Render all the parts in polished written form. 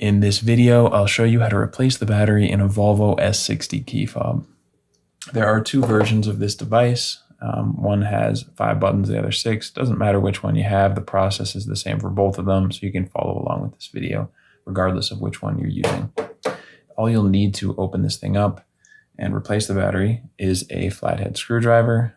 In this video, I'll show you how to replace the battery in a Volvo S60 key fob. There are two versions of this device. One has 5 buttons, the other 6. Doesn't matter which one you have, the process is the same for both of them, so you can follow along with this video, regardless of which one you're using. All you'll need to open this thing up and replace the battery is a flathead screwdriver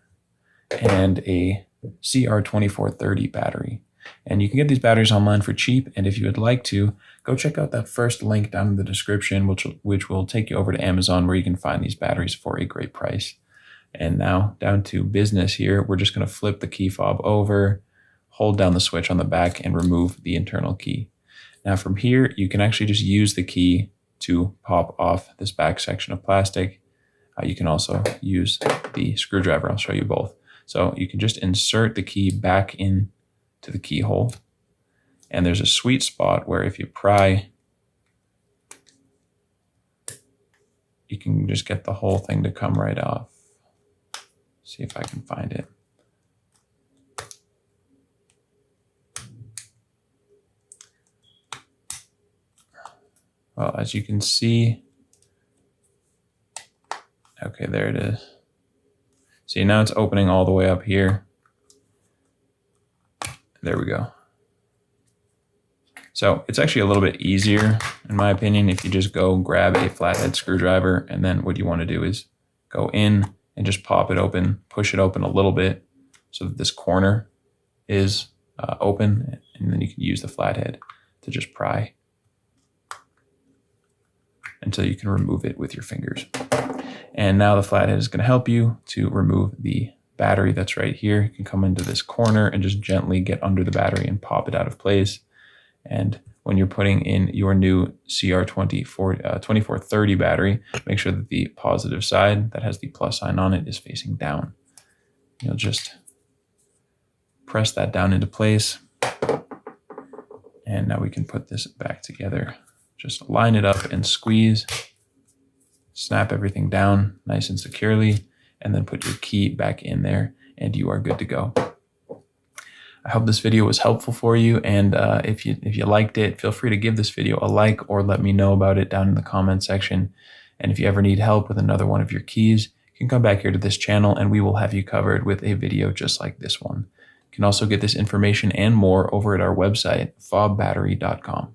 and a CR2430 battery. And you can get these batteries online for cheap, and if you would like to, go check out that first link down in the description, which will take you over to Amazon, where you can find these batteries for a great price. And now down to business here. We're just going to flip the key fob over, hold down the switch on the back, and remove the internal key. Now from here, you can actually just use the key to pop off this back section of plastic. You can also use the screwdriver. I'll show you both. So you can just insert the key back in to the keyhole, and there's a sweet spot where if you pry, you can just get the whole thing to come right off. See if I can find it. Well, as you can see, okay, there it is. See, now it's opening all the way up here. There we go. So it's actually a little bit easier, in my opinion, if you just go grab a flathead screwdriver, and then what you want to do is go in and just pop it open, push it open a little bit so that this corner is open, and then you can use the flathead to just pry until you can remove it with your fingers. And now the flathead is going to help you to remove the battery that's right here. You can come into this corner and just gently get under the battery and pop it out of place. And when you're putting in your new CR2430 battery, make sure that the positive side that has the plus sign on it is facing down. You'll just press that down into place. And now we can put this back together. Just line it up and squeeze. Snap everything down nice and securely, and then put your key back in there, and you are good to go. I hope this video was helpful for you, and if you liked it, feel free to give this video a like or let me know about it down in the comment section. And if you ever need help with another one of your keys, you can come back here to this channel and we will have you covered with a video just like this one. You can also get this information and more over at our website, FobBattery.com.